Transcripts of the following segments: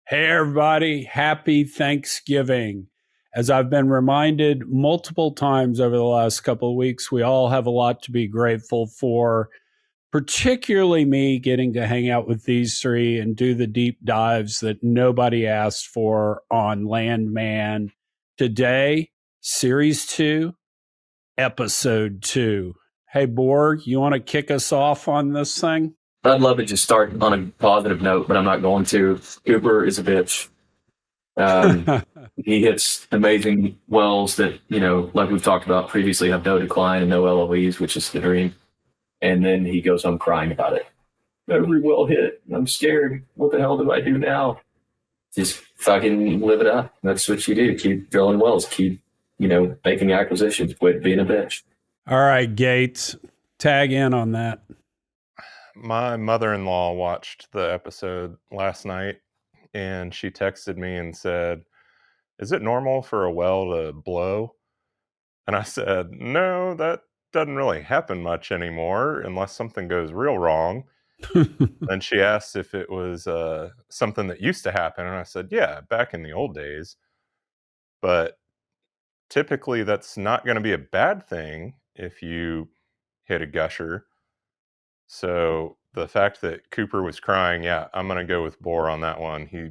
Hey, everybody. Happy Thanksgiving. As I've been reminded multiple times over the last couple of weeks, we all have a lot to be grateful for, particularly me getting to hang out with these three and do the deep dives that nobody asked for on Landman. Today, Series 2, Episode 2. Hey, Boar, you want to kick us off on this thing? I'd love to just start on a positive note, but I'm not going to. Cooper is a bitch. He hits amazing wells that, like we've talked about previously, have no decline and no LOEs, which is the dream. And then he goes home crying about it. Every well hit. I'm scared. What the hell do I do now? Just fucking live it up. That's what you do. Keep drilling wells. Keep, making acquisitions. Quit being a bitch. All right, Gates, tag in on that. My mother-in-law watched the episode last night, and she texted me and said, "Is it normal for a well to blow?" And I said, "No, that doesn't really happen much anymore unless something goes real wrong." And she asked if it was something that used to happen, and I said, "Yeah, back in the old days. But typically that's not going to be a bad thing if you hit a gusher." So the fact that Cooper was crying, yeah, I'm going to go with Boar on that one. He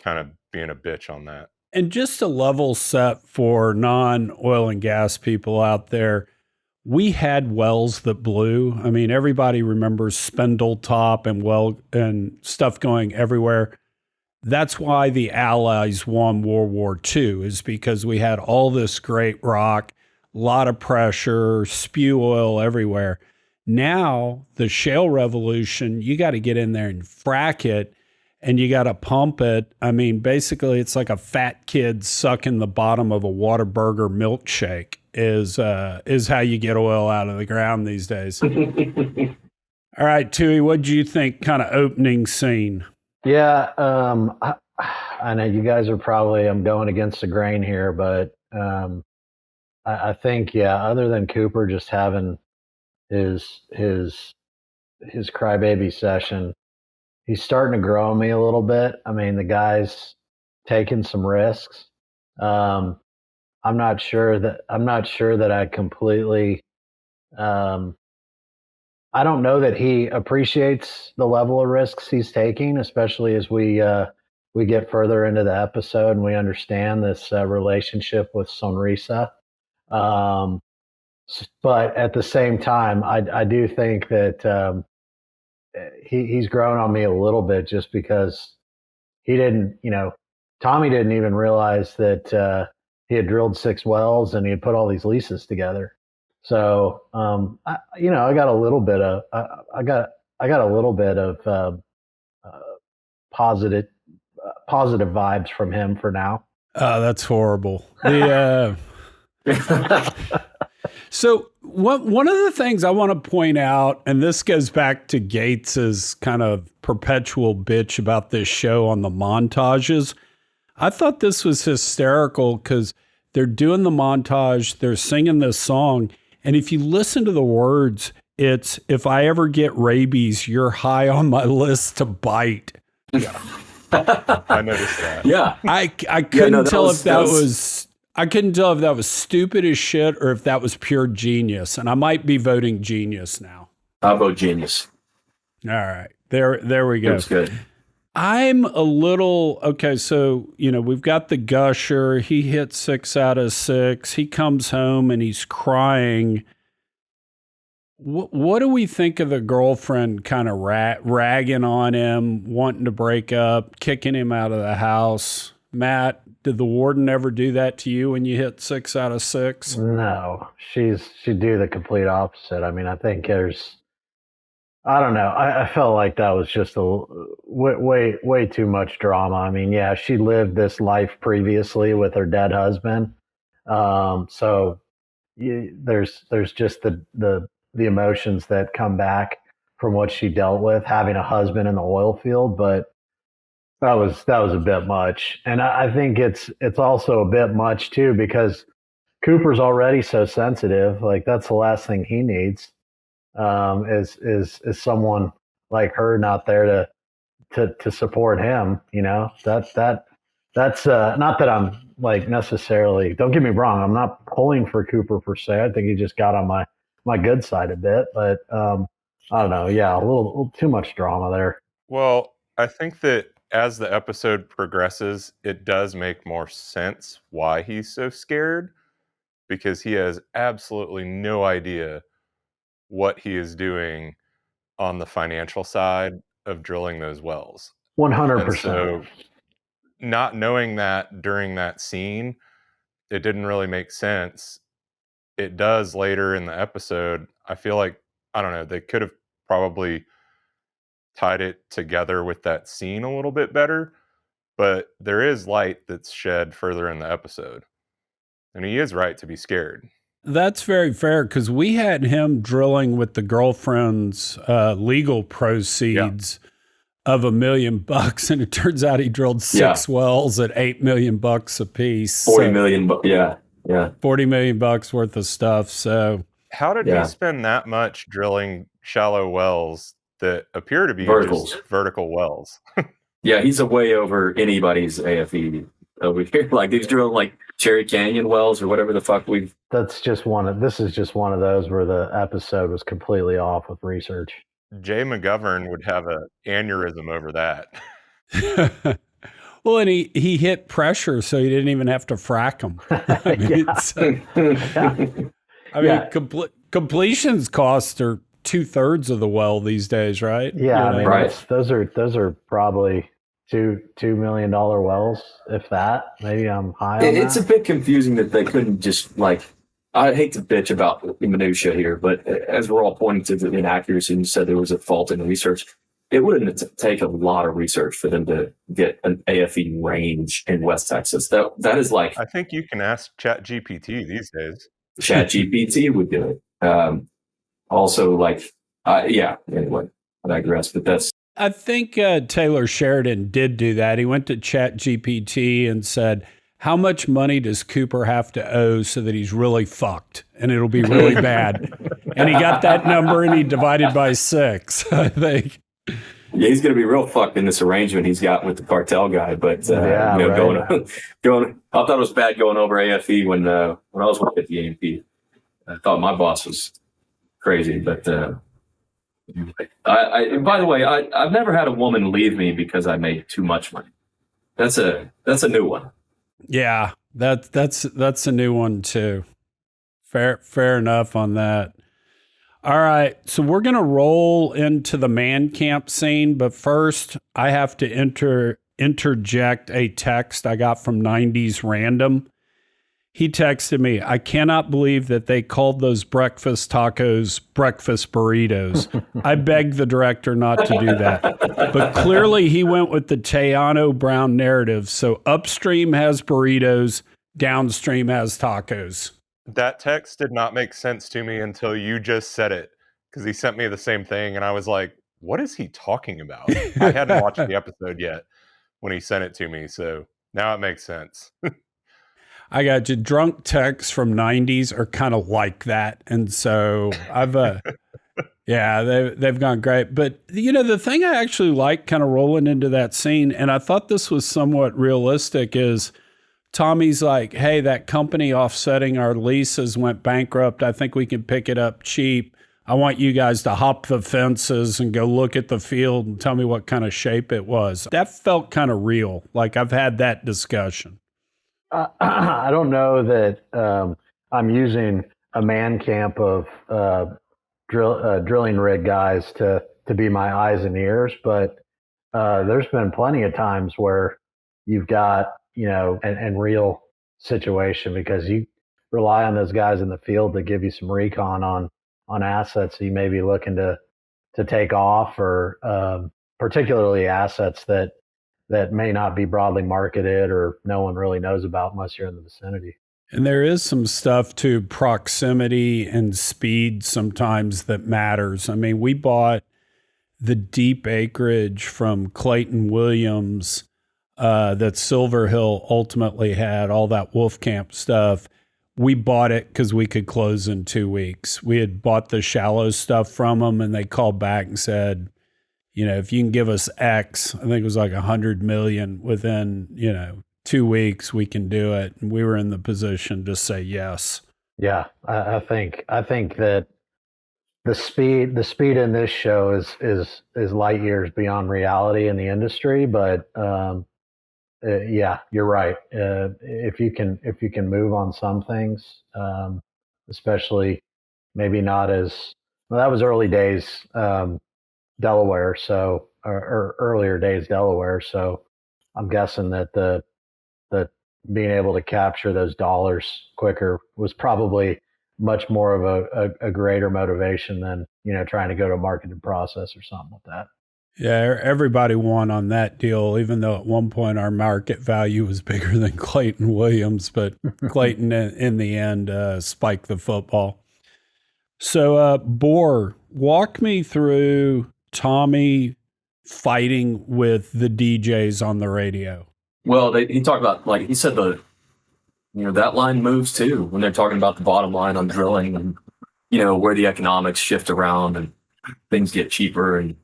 kind of being a bitch on that. And just a level set for non-oil and gas people out there, we had wells that blew. I mean, everybody remembers spindle top and well and stuff going everywhere. That's why the Allies won World War II, is because we had all this great rock, a lot of pressure, spew oil everywhere. Now, the shale revolution, you got to get in there and frack it, and you got to pump it. I mean, basically, it's like a fat kid sucking the bottom of a Whataburger milkshake is how you get oil out of the ground these days. All right, Tui, what do you think kind of opening scene? Yeah, I know you guys are probably, I'm going against the grain here, but I think, yeah, other than Cooper just having his crybaby session, he's starting to grow on me a little bit. I mean, the guy's taking some risks. I'm not sure that I completely. I don't know that he appreciates the level of risks he's taking, especially as we get further into the episode and we understand this relationship with Sonrisa. But at the same time, I do think that he's grown on me a little bit, just because he didn't, Tommy didn't even realize that he had drilled 6 wells and he had put all these leases together. So, I got a little bit of, positive vibes from him for now. That's horrible. So one of the things I want to point out, and this goes back to Gates's kind of perpetual bitch about this show on the montages. I thought this was hysterical because they're doing the montage, they're singing this song, and if you listen to the words, it's, "If I ever get rabies, you're high on my list to bite." Yeah. I noticed that. Yeah. I couldn't tell if that was stupid as shit or if that was pure genius. And I might be voting genius now. I'll vote genius. All right. There we go. That's good. I'm a little, okay, so, we've got the gusher. He hit 6 out of 6. He comes home and he's crying. What do we think of the girlfriend kind of ragging on him, wanting to break up, kicking him out of the house? Matt, did the warden ever do that to you when you hit 6 out of 6? No, she'd do the complete opposite. I mean, I think I don't know. I felt like that was just way too much drama. I mean, yeah, she lived this life previously with her dead husband. So there's just the emotions that come back from what she dealt with having a husband in the oil field. But that was a bit much. And I think it's also a bit much too, because Cooper's already so sensitive. Like, that's the last thing he needs. Is someone like her not there to support him. That's not that I'm like necessarily. Don't get me wrong. I'm not pulling for Cooper per se. I think he just got on my good side a bit, but I don't know. Yeah, a little too much drama there. Well, I think that as the episode progresses, it does make more sense why he's so scared, because he has absolutely no idea what he is doing on the financial side of drilling those wells. 100%. So not knowing that during that scene, it didn't really make sense. It does later in the episode. I feel like, I don't know, they could have probably tied it together with that scene a little bit better, but there is light that's shed further in the episode. And he is right to be scared. That's very fair, because we had him drilling with the girlfriend's legal proceeds of $1 million, and it turns out he drilled 6 wells at $8 million a piece. 40 million, yeah. $40 million worth of stuff. So how did he spend that much drilling shallow wells that appear to be just vertical wells? Yeah, he's a way over anybody's AFE over here. Like he's drilling like Cherry Canyon wells or whatever the fuck we've. This is just one of those where the episode was completely off with research. Jay McGovern would have an aneurysm over that. Well, and he hit pressure, so he didn't even have to frack them. Completions costs are 2/3 of the well these days, right? Yeah, I mean, those are probably $2 million wells, if that. Maybe I'm high on It's a bit confusing that they couldn't just like. I hate to bitch about the minutia here, but as we're all pointing to the inaccuracy, and you said there was a fault in research. It wouldn't take a lot of research for them to get an AFE range in West Texas. That is like. I think you can ask ChatGPT these days. ChatGPT would do it. Also, like, anyway, I digress, but that's. I think Taylor Sheridan did do that. He went to ChatGPT and said, how much money does Cooper have to owe so that he's really fucked and it'll be really bad? And he got that number and he divided by 6, I think. Yeah, he's going to be real fucked in this arrangement he's got with the cartel guy. But going, I thought it was bad going over AFE when I was working at the AMP. I thought my boss was crazy, but by the way, I've never had a woman leave me because I made too much money. That's a new one. Yeah, that's a new one too. Fair enough on that. All right, so we're going to roll into the man camp scene, but first I have to interject a text I got from 90s Random. He texted me, I cannot believe that they called those breakfast tacos breakfast burritos. I begged the director not to do that. But clearly he went with the Tejano Brown narrative. So upstream has burritos, downstream has tacos. That text did not make sense to me until you just said it, because he sent me the same thing and I was like, what is he talking about? I hadn't watched the episode yet when he sent it to me, so now it makes sense. I got you. Drunk texts from 90s are kind of like that. And so I've, they've gone great. But, the thing I actually like kind of rolling into that scene, and I thought this was somewhat realistic, is Tommy's like, hey, that company offsetting our leases went bankrupt. I think we can pick it up cheap. I want you guys to hop the fences and go look at the field and tell me what kind of shape it was. That felt kind of real. Like I've had that discussion. I don't know that I'm using a man camp of drilling rig guys to be my eyes and ears, but there's been plenty of times where you've got, and real situation, because you rely on those guys in the field to give you some recon on assets that you may be looking to take off, or particularly assets that may not be broadly marketed or no one really knows about unless you're in the vicinity. And there is some stuff to proximity and speed sometimes that matters. I mean, we bought the deep acreage from Clayton Williams that Silver Hill ultimately had, all that wolf camp stuff. We bought it because we could close in 2 weeks. We had bought the shallow stuff from them, and they called back and said, if you can give us X, I think it was like 100 million within, 2 weeks, we can do it. And we were in the position to say yes. Yeah, I think that the speed in this show is light years beyond reality in the industry. But yeah, you're right. If you can move on some things, especially maybe not as well, that was early days Delaware, so or earlier days Delaware. So I'm guessing that the being able to capture those dollars quicker was probably much more of a greater motivation than trying to go to a marketing process or something like that. Yeah, everybody won on that deal, even though at one point our market value was bigger than Clayton Williams, but Clayton in the end spiked the football. So Boar, walk me through Tommy fighting with the DJs on the radio. Well, he talked about, like he said, that line moves too when they're talking about the bottom line on drilling and, where the economics shift around and things get cheaper. And,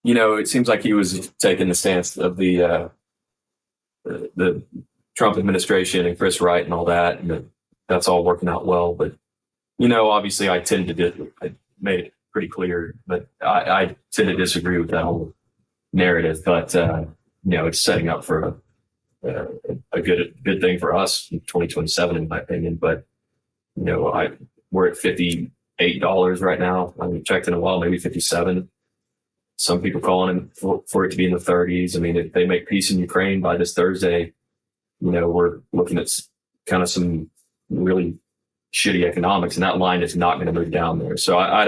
it seems like he was taking the stance of the Trump administration and Chris Wright and all that. And that's all working out well. But, obviously I made it pretty clear, but I tend to disagree with that whole narrative. But, it's setting up for a good thing for us in 2027, in my opinion. But we're at $58 right now. I haven't checked in a while, maybe 57. Some people calling for it to be in the 30s. I mean, if they make peace in Ukraine by this Thursday, we're looking at kind of some really shitty economics, and that line is not going to move down there. So I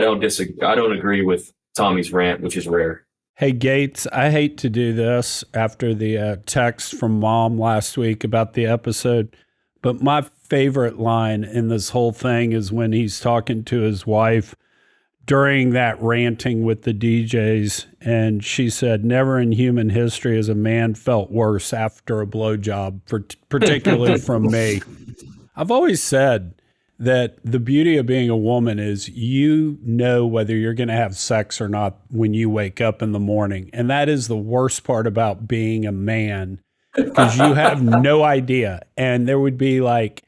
don't disagree. I don't agree with Tommy's rant, which is rare. Hey, Gates, I hate to do this after the text from Mom last week about the episode, but my favorite line in this whole thing is when he's talking to his wife during that ranting with the DJs, and she said, "Never in human history has a man felt worse after a blowjob, particularly from me." I've always said that the beauty of being a woman is whether you're going to have sex or not when you wake up in the morning. And that is the worst part about being a man, because you have no idea. And there would be like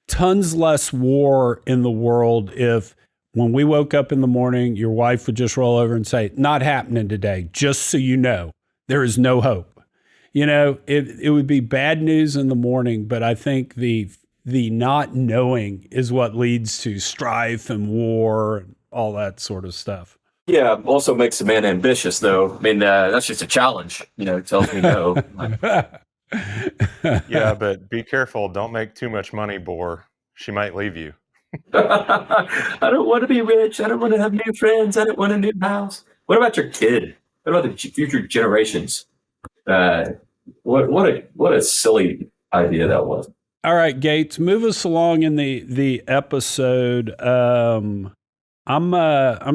tons less war in the world if when we woke up in the morning, your wife would just roll over and say, "Not happening today, just so you know, there is no hope." It would be bad news in the morning, but I think the not knowing is what leads to strife and war and all that sort of stuff. Yeah, also makes a man ambitious, though. I mean, that's just a challenge. It tells me no. Yeah, but be careful. Don't make too much money, Boar. She might leave you. I don't want to be rich. I don't want to have new friends. I don't want a new house. What about your kid? What about the future generations? What a silly idea that was. All right, Gates, move us along in the episode. I'm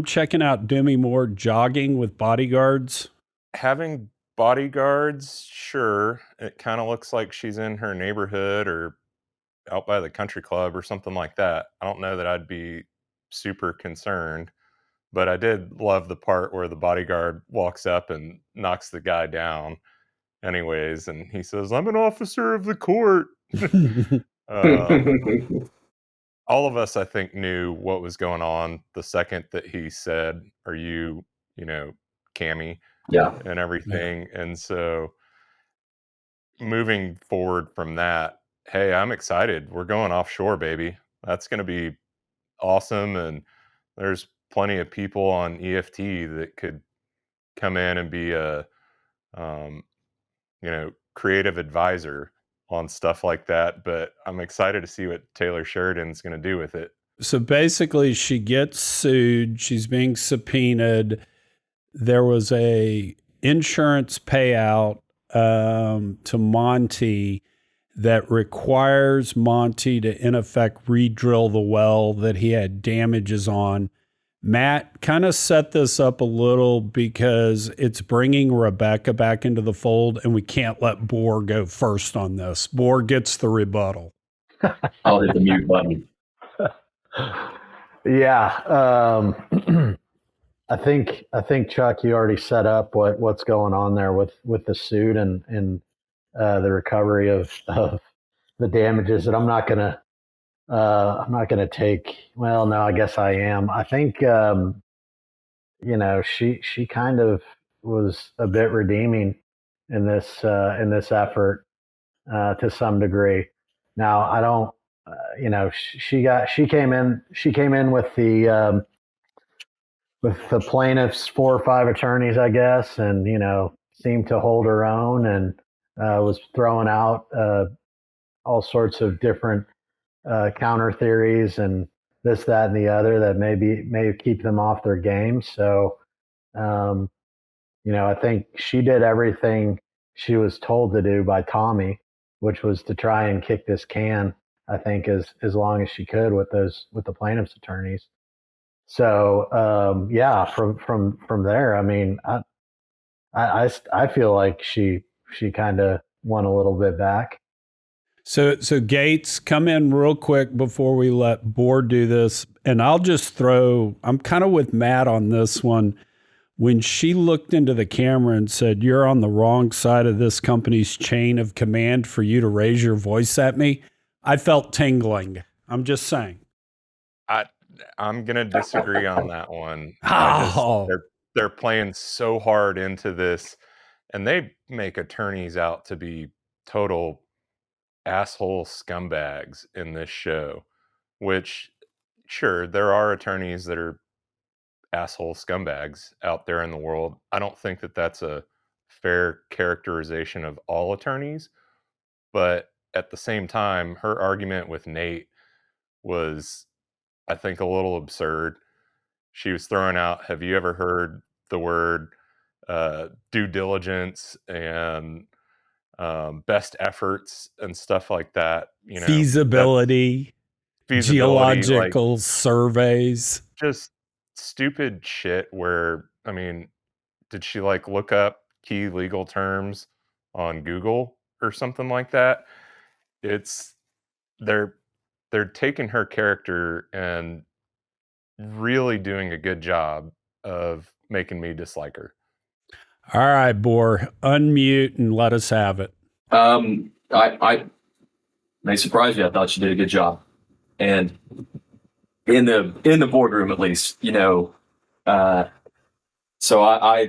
checking out Demi Moore jogging with bodyguards. Having bodyguards, sure. It kind of looks like she's in her neighborhood or out by the country club or something like that. I don't know that I'd be super concerned, but I did love the part where the bodyguard walks up and knocks the guy down anyways, and he says, "I'm an officer of the court." All of us, I think, knew what was going on the second that he said, "Are you, Cammy?" Yeah. And everything. Yeah. And so moving forward from that, hey, I'm excited. We're going offshore, baby. That's going to be awesome. And there's plenty of people on EFT that could come in and be a, creative advisor on stuff like that. But I'm excited to see what Taylor Sheridan's going to do with it. So basically, she gets sued. She's being subpoenaed. There was a insurance payout to Monty that requires Monty to, in effect, re-drill the well that he had damages on. Matt, kind of set this up a little because it's bringing Rebecca back into the fold, and we can't let Boar go first on this. Boar gets the rebuttal. I'll hit the mute button. Yeah. I think Chuck, you already set up what's going on there with the suit and the recovery of the damages. And I'm not gonna take. Well, no, I guess I am. I think she kind of was a bit redeeming in this effort to some degree. Now I don't. She came in with the plaintiff's 4 or 5 attorneys, I guess, and seemed to hold her own and was throwing out all sorts of different counter theories and this, that, and the other that may keep them off their game. So, I think she did everything she was told to do by Tommy, which was to try and kick this can, I think, as long as she could with the plaintiff's attorneys. So from there, I mean, I feel like she kind of won a little bit back. So Gates, come in real quick before we let Boar do this, and I'll just throw. I'm kind of with Matt on this one. When she looked into the camera and said, "You're on the wrong side of this company's chain of command for you to raise your voice at me," I felt tingling. I'm just saying. I'm gonna disagree on that one. Oh. They're playing so hard into this, and they make attorneys out to be total asshole scumbags in this show. Which, sure, there are attorneys that are asshole scumbags out there in the world. I don't think that that's a fair characterization of all attorneys, but at the same time, her argument with Nate was, I think, a little absurd. She was throwing out, have you ever heard the word due diligence and best efforts and stuff like that? Feasibility, geological like, surveys. Just stupid shit where, I mean, did she like look up key legal terms on Google or something like that? They're taking her character and really doing a good job of making me dislike her. All right, Boar, unmute and let us have it. I may surprise you. I thought she did a good job, and in the boardroom, at least, so I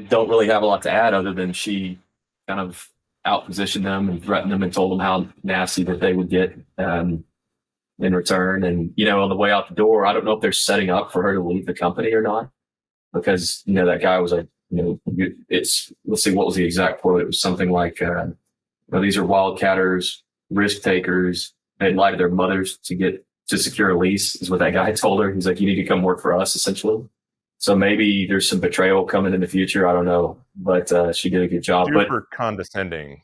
don't really have a lot to add other than she kind of outpositioned them and threatened them and told them how nasty that they would get in return. And, on the way out the door, I don't know if they're setting up for her to leave the company or not, because, that guy was like, let's see, what was the exact quote? It was something like, these are wildcatters, risk takers. They lie to their mothers to secure a lease, is what that guy told her. He's like, you need to come work for us, essentially. So maybe there's some betrayal coming in the future. I don't know, but she did a good job. Super condescending,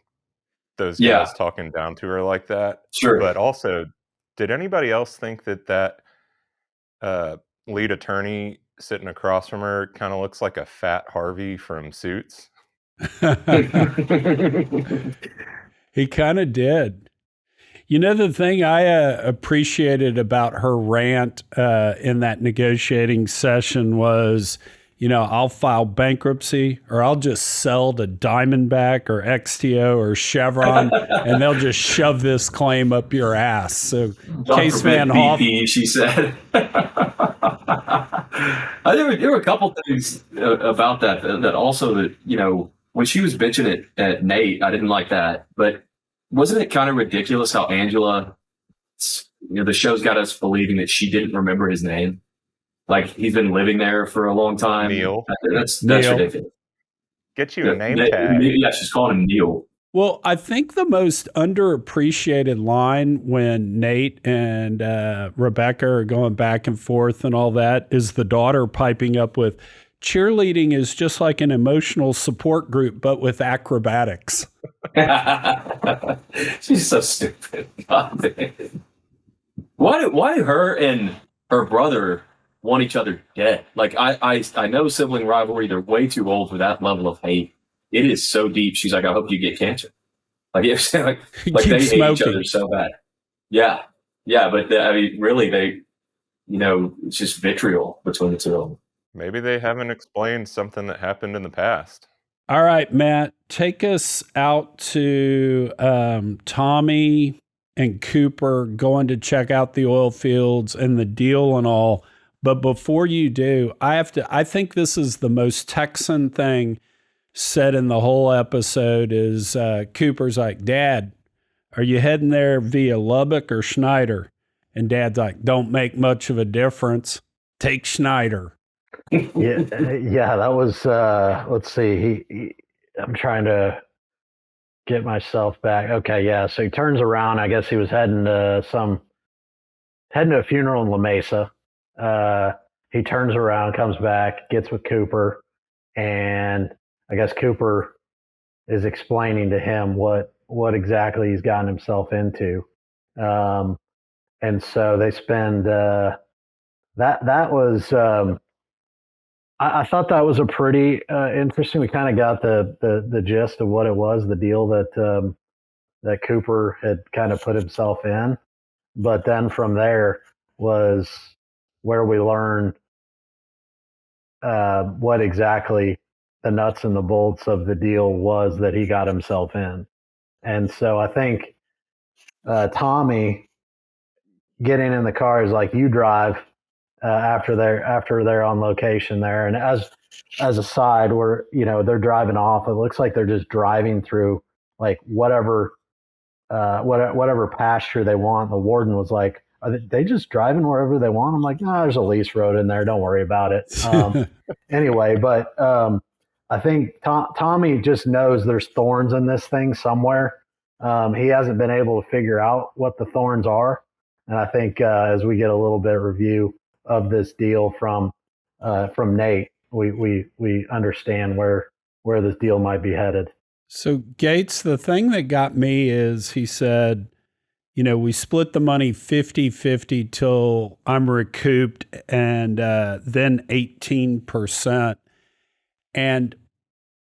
those guys talking down to her like that. Sure. But also, did anybody else think that lead attorney sitting across from her kind of looks like a fat Harvey from Suits? He kind of did. The thing I appreciated about her rant in that negotiating session was, I'll file bankruptcy, or I'll just sell to Diamondback or XTO or Chevron, and they'll just shove this claim up your ass. So, Case Van Hoff, she said. There were a couple things about that also that, when she was bitching it at Nate, I didn't like that, but wasn't it kind of ridiculous how Angela, the show's got us believing that she didn't remember his name? Like, he's been living there for a long time. Neil. That's Neil. ridiculous. Get you a name tag. Yeah, she's calling him Neil. Well, I think the most underappreciated line when Nate and Rebecca are going back and forth and all that is the daughter piping up with, cheerleading is just like an emotional support group, but with acrobatics. She's so stupid. Why do her and her brother want each other dead? Like, I know sibling rivalry, they're way too old for that level of hate. It is so deep. She's like, I hope you get cancer. Like they hate each other so bad. Yeah. But really, it's just vitriol between the two of them. Maybe they haven't explained something that happened in the past. All right, Matt, take us out to Tommy and Cooper going to check out the oil fields and the deal and all. But before you do, I think this is the most Texan thing said in the whole episode is Cooper's like, Dad, are you heading there via Lubbock or Schneider? And Dad's like, don't make much of a difference. Take Schneider. Yeah, that was, let's see, I'm trying to get myself back. Okay, yeah, so he turns around. I guess he was heading to a funeral in La Mesa. He turns around, comes back, gets with Cooper, and I guess Cooper is explaining to him what exactly he's gotten himself into. And so they spend, that was, I thought that was a pretty interesting. We kind of got the gist of what it was, the deal that Cooper had kind of put himself in. But then from there was where we learned what exactly the nuts and the bolts of the deal was that he got himself in. And so I think Tommy getting in the car is like, you drive. After they're on location there, and as a side where they're driving off, it looks like they're just driving through like whatever pasture they want. The warden was like, are they just driving wherever they want? I'm like, no, there's a lease road in there, don't worry about it. Anyway, but I think Tommy just knows there's thorns in this thing somewhere. He hasn't been able to figure out what the thorns are, and I think as we get a little bit of review of this deal from Nate, we understand where this deal might be headed. So Gates, the thing that got me is he said, we split the money 50-50 till I'm recouped, and then 18%. And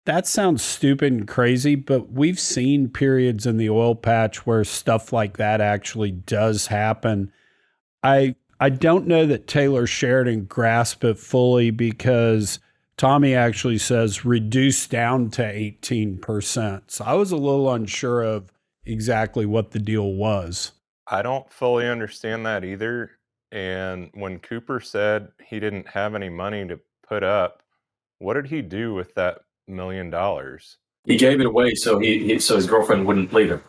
that sounds stupid and crazy, but we've seen periods in the oil patch where stuff like that actually does happen. I don't know that Taylor Sheridan grasped it fully because Tommy actually says reduce down to 18%. So I was a little unsure of exactly what the deal was. I don't fully understand that either. And when Cooper said he didn't have any money to put up, what did he do with that $1 million? He gave it away so so his girlfriend wouldn't leave him.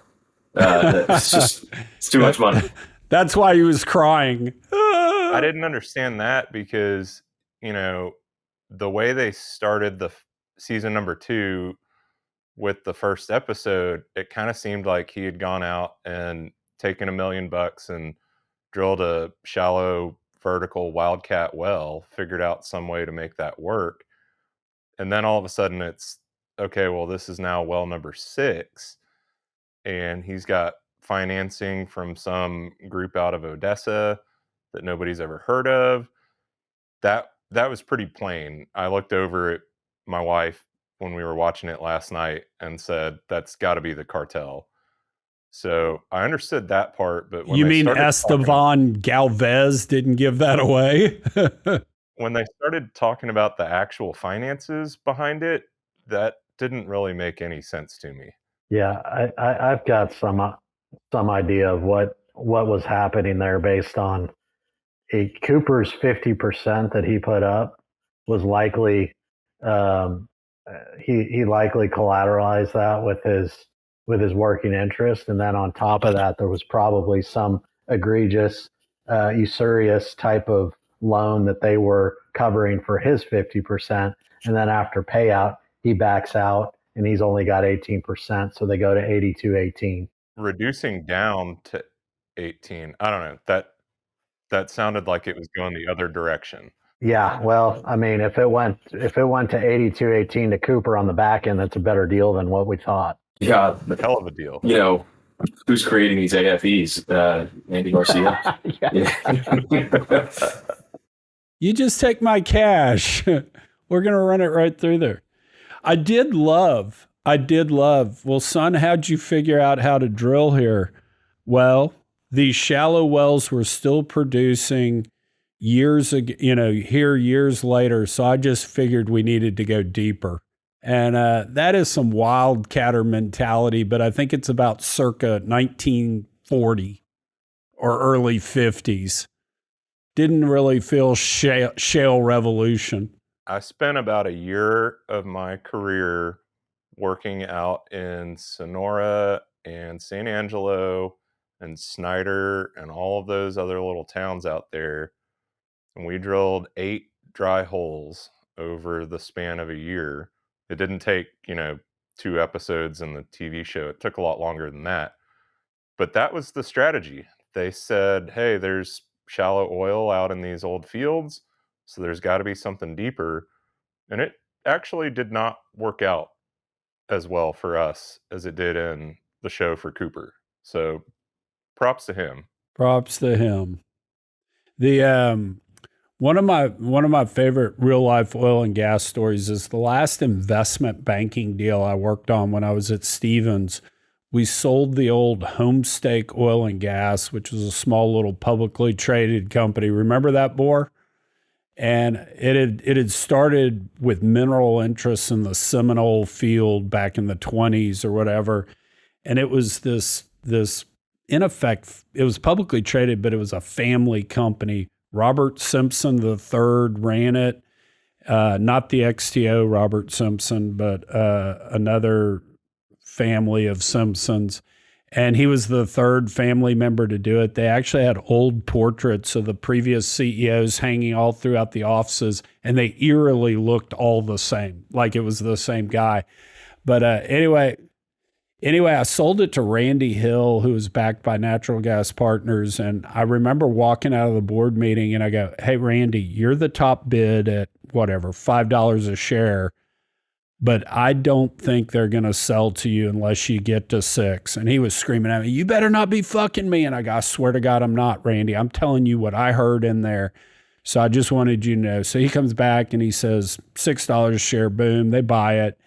It's too much money. That's why he was crying. I didn't understand that because, the way they started the season number 2 with the first episode, it kind of seemed like he had gone out and taken $1 million and drilled a shallow vertical wildcat well, figured out some way to make that work. And then all of a sudden it's, okay, well, this is now well number 6. And he's got financing from some group out of Odessa that nobody's ever heard of. That was pretty plain. I looked over at my wife when we were watching it last night and said, that's got to be the cartel. So I understood that part, but when you mean Esteban Galvez didn't give that away? When they started talking about the actual finances behind it, that didn't really make any sense to me. Yeah, I've got some idea of what was happening there based on Cooper's 50% that he put up was likely he likely collateralized that with his working interest, and then on top of that there was probably some egregious usurious type of loan that they were covering for his 50%, and then after payout he backs out and he's only got 18%, so they go to 82-18. Reducing down to 18, I don't know, that sounded like it was going the other direction. Yeah, well, I mean, if it went to 82-18 to Cooper on the back end, that's a better deal than what we thought. Yeah, hell of a deal. Who's creating these AFEs? Andy Garcia. You just take my cash. We're gonna run it right through there. I did love. Well, son, how'd you figure out how to drill here? Well, these shallow wells were still producing. years ago, here years later. So I just figured we needed to go deeper. And that is some wildcatter mentality, but I think it's about circa 1940 or early 50s. Didn't really feel shale revolution. I spent about a year of my career working out in Sonora and San Angelo and Snyder and all of those other little towns out there. And we drilled 8 dry holes over the span of a year. It didn't take, 2 episodes in the TV show. It took a lot longer than that. But that was the strategy. They said, hey, there's shallow oil out in these old fields, so there's got to be something deeper. And it actually did not work out as well for us as it did in the show for Cooper. So props to him. Props to him. The one of my favorite real life oil and gas stories is the last investment banking deal I worked on when I was at Stevens. We sold the old Homestake Oil and Gas, which was a small little publicly traded company. Remember that, Boar? And it had started with mineral interests in the Seminole field back in the 20s or whatever. And it was this in effect, it was publicly traded, but it was a family company. Robert Simpson III ran it, not the XTO Robert Simpson, but another family of Simpsons. And he was the third family member to do it. They actually had old portraits of the previous CEOs hanging all throughout the offices, and they eerily looked all the same, like it was the same guy. But anyway, I sold it to Randy Hill, who was backed by Natural Gas Partners. And I remember walking out of the board meeting and I go, hey, Randy, you're the top bid at whatever, $5 a share. But I don't think they're going to sell to you unless you get to 6. And he was screaming at me, you better not be fucking me. And I go, I swear to God, I'm not, Randy. I'm telling you what I heard in there. So I just wanted you to know. So he comes back and he says, $6 a share, boom, they buy it.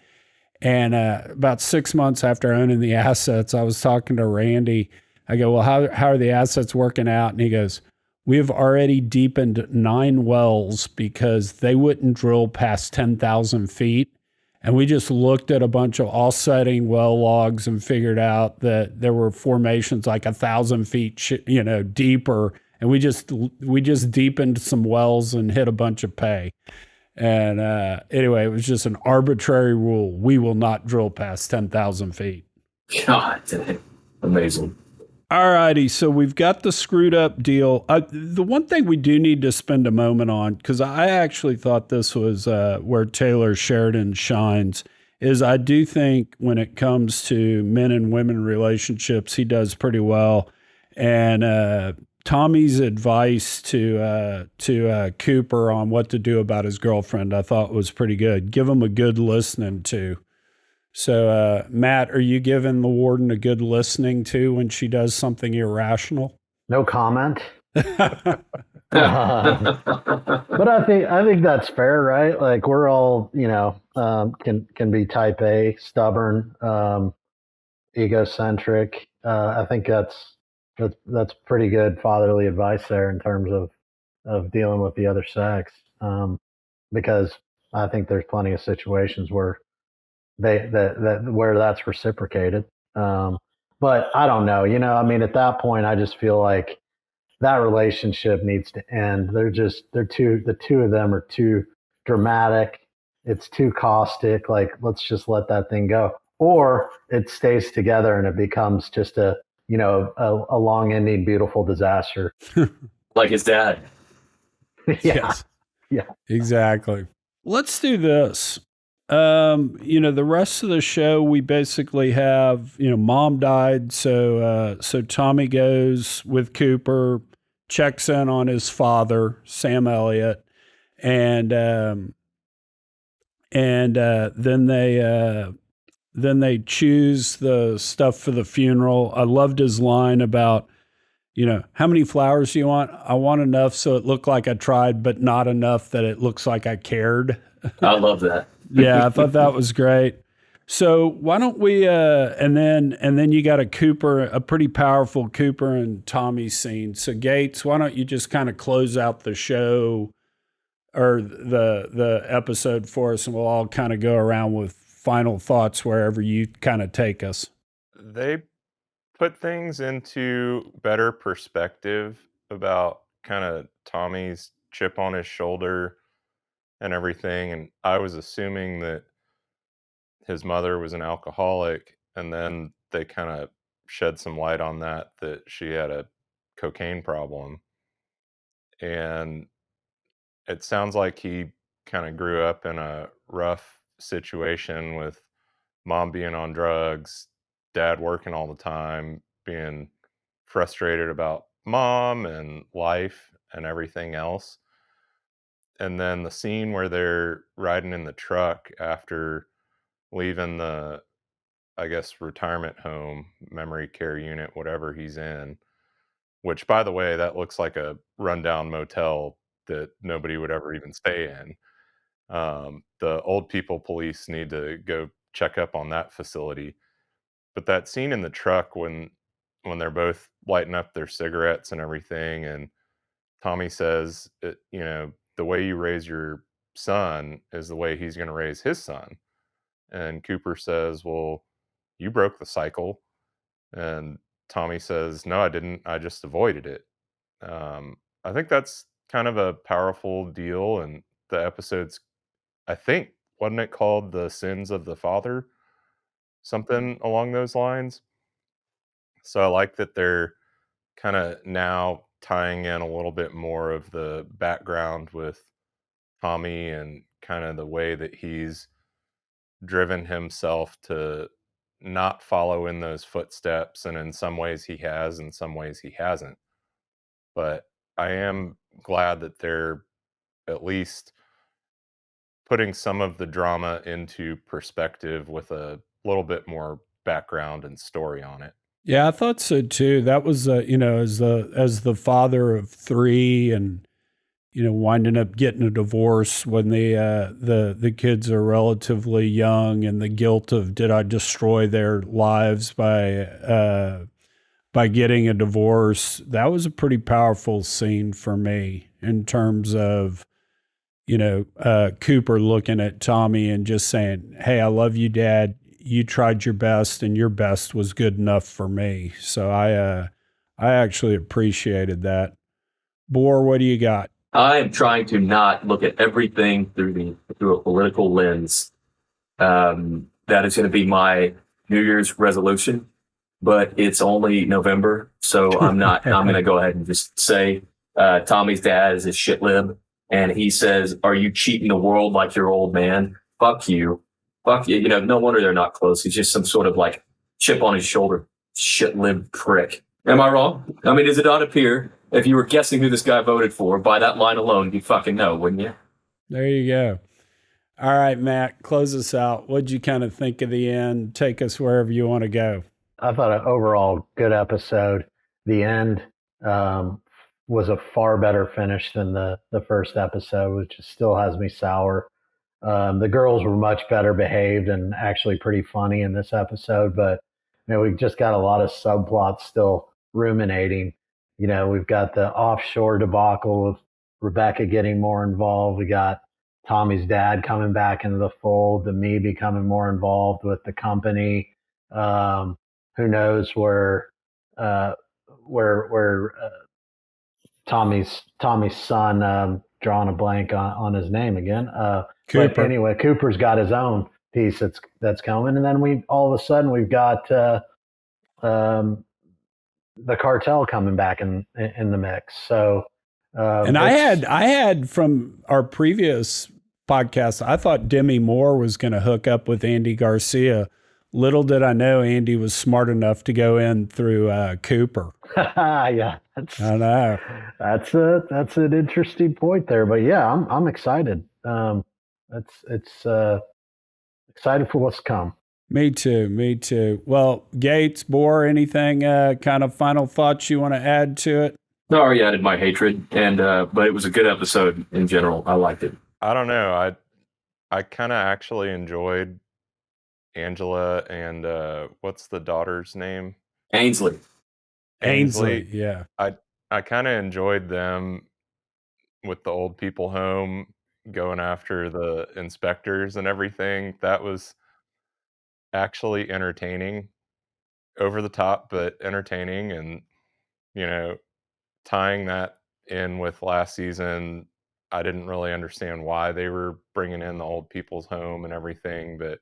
And about 6 months after owning the assets, I was talking to Randy. I go, well, how are the assets working out? And he goes, we have already deepened 9 wells because they wouldn't drill past 10,000 feet. And we just looked at a bunch of offsetting well logs and figured out that there were formations like 1,000 feet, deeper. And we just deepened some wells and hit a bunch of pay. And anyway, it was just an arbitrary rule. We will not drill past 10,000 feet. God damn. Amazing. All righty. So we've got the screwed up deal. The one thing we do need to spend a moment on, because I actually thought this was where Taylor Sheridan shines, is I do think when it comes to men and women relationships, he does pretty well. And Tommy's advice to Cooper on what to do about his girlfriend, I thought was pretty good. Give him a good listening to. So, Matt, are you giving the warden a good listening to when she does something irrational? No comment. But I think that's fair, right? Like we're all, can be type A, stubborn, egocentric. I think that's pretty good fatherly advice there in terms of dealing with the other sex, because I think there's plenty of situations where where that's reciprocated. But I don't know, at that point, I just feel like that relationship needs to end. The two of them are too dramatic. It's too caustic. Like, let's just let that thing go. Or it stays together and it becomes just a long ending, beautiful disaster. Like his dad. Yeah. Yes. Yeah. Exactly. Let's do this. The rest of the show, we basically have, mom died. So Tommy goes with Cooper, checks in on his father, Sam Elliott. And then they choose the stuff for the funeral. I loved his line about, how many flowers do you want? I want enough so it looked like I tried, but not enough that it looks like I cared. I love that. Yeah, I thought that was great. So why don't we and then you got a pretty powerful Cooper and Tommy scene. So Gates, why don't you just kind of close out the show or the episode for us, and we'll all kind of go around with final thoughts wherever you kind of take us. They put things into better perspective about kind of Tommy's chip on his shoulder and everything. And I was assuming that his mother was an alcoholic, and then they kind of shed some light on that she had a cocaine problem. And it sounds like he kind of grew up in a rough situation with mom being on drugs, dad working all the time, being frustrated about mom and life and everything else. And then the scene where they're riding in the truck after leaving the, I guess, retirement home, memory care unit, whatever he's in, which, by the way, that looks like a rundown motel that nobody would ever even stay in. The old people police need to go check up on that facility. But that scene in the truck when they're both lighting up their cigarettes and everything, and Tommy says, the way you raise your son is the way he's going to raise his son. And Cooper says, well, you broke the cycle. And Tommy says, no, I didn't. I just avoided it. I think that's kind of a powerful deal. And the episode's, I think, wasn't it called The Sins of the Father? Something along those lines. So I like that they're kind of now tying in a little bit more of the background with Tommy and kind of the way that he's driven himself to not follow in those footsteps. And in some ways he has, in some ways he hasn't. But I am glad that they're at least putting some of the drama into perspective with a little bit more background and story on it. Yeah, I thought so too. That was, as the father of three, and winding up getting a divorce when the kids are relatively young, and the guilt of did I destroy their lives by getting a divorce. That was a pretty powerful scene for me in terms of Cooper looking at Tommy and just saying, "Hey, I love you, Dad. You tried your best, and your best was good enough for me." So I actually appreciated that. Boar, what do you got? I am trying to not look at everything through a political lens. That is going to be my New Year's resolution, but it's only November, so I'm not. I'm going to go ahead and just say Tommy's dad is a shit lib, and he says, "Are you cheating the world like your old man? Fuck you." Fuck you. No wonder they're not close. He's just some sort of like chip on his shoulder, shit lib prick. Am I wrong? I mean, does it not appear, if you were guessing who this guy voted for by that line alone, you'd fucking know, wouldn't you? There you go. All right, Matt, close us out. What'd you kind of think of the end? Take us wherever you want to go. I thought an overall good episode. The end was a far better finish than the first episode, which still has me sour. The girls were much better behaved and actually pretty funny in this episode, but we've just got a lot of subplots still ruminating. We've got the offshore debacle with Rebecca getting more involved. We got Tommy's dad coming back into the fold, Demi becoming more involved with the company. Who knows where Tommy's son, drawing a blank on his name again. Cooper. But anyway, Cooper's got his own piece that's coming, and then all of a sudden we've got the cartel coming back in the mix. So, and I had from our previous podcast, I thought Demi Moore was going to hook up with Andy Garcia. Little did I know Andy was smart enough to go in through Cooper. Yeah, I know. That's an interesting point there, but yeah, I'm excited. It's excited for what's to come. Me too. Well, Gates, Boar, anything kind of final thoughts you want to add to it? I already added my hatred, and but it was a good episode in general. I liked it. I don't know. I kind of actually enjoyed Angela and what's the daughter's name? Ainsley. Ainsley, yeah. I kind of enjoyed them with the old people home going after the inspectors and everything. That was actually entertaining, over the top, but entertaining. And, you know, tying that in with last season, I didn't really understand why they were bringing in the old people's home and everything. But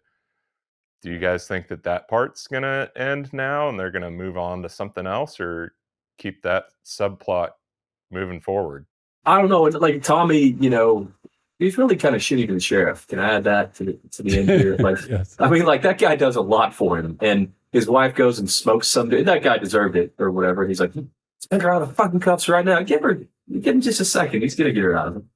do you guys think that part's going to end now and they're going to move on to something else, or keep that subplot moving forward? I don't know. Like Tommy, you know, he's really kind of shitty to the sheriff. Can I add that to the end here? Like, Yes. I mean, like that guy does a lot for him, and his wife goes and smokes some dude. That guy deserved it or whatever. He's like, send her out of fucking cuffs right now. Give him just a second. He's gonna get her out of them.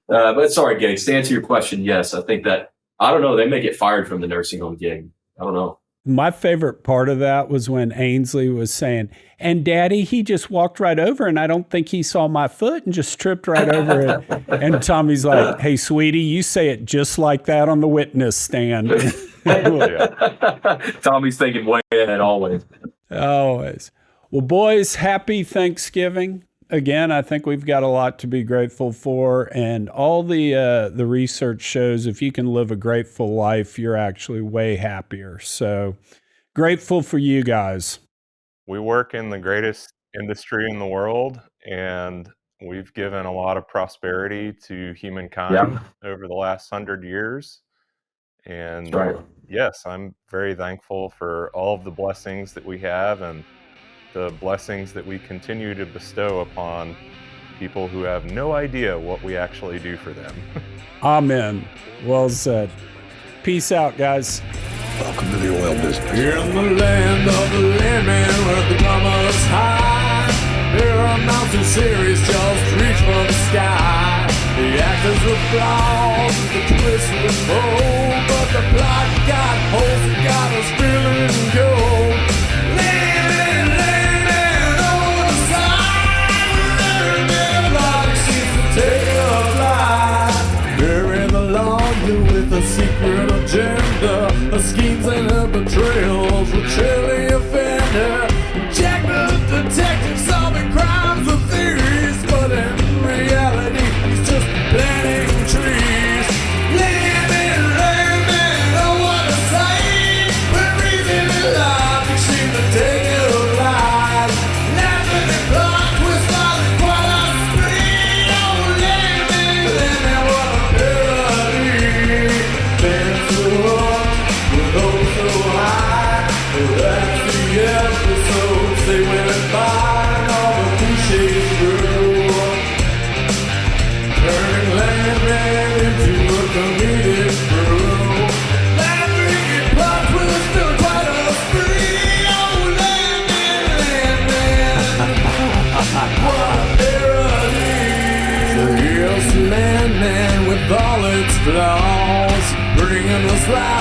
But sorry, Gates. To answer your question, yes, I think that I don't know. They may get fired from the nursing home gig. I don't know. My favorite part of that was when Ainsley was saying, and Daddy, he just walked right over and I don't think he saw my foot and just tripped right over it. And Tommy's like, hey, sweetie, you say it just like that on the witness stand. Tommy's thinking way ahead always. Always. Well, boys, happy Thanksgiving. Again, I think we've got a lot to be grateful for, and all the research shows if you can live a grateful life, you're actually way happier. So grateful for you guys. We work in the greatest industry in the world, and we've given a lot of prosperity to humankind over the last 100 years. And right. Yes, I'm very thankful for all of the blessings that we have and the blessings that we continue to bestow upon people who have no idea what we actually do for them. Amen. Well said. Peace out, guys. Welcome to the oil business. Here in the land of the Landman, where the drama's high, there are mountain series just reach for the sky. The actors were flawed, the twists were bold, but the plot got holes and got us feeling cold. With a secret agenda, a schemes and her betrayals with chilly offender. Jack the detective solving crimes with theories, but in reality he's just planting trees. Landman, oh what a sight! When reason and logic seem to take it alive. Laughing and plot twist on quite a spree. Oh Landman, what a parody! Fans who with those so high. That's the episode. They went by and all the cliches grew. Turning Landman into a comedic crew. Laughing plots with still quite a spree. Oh Landman, what a parody! Yes, Landman with all its flaws, bringing us life.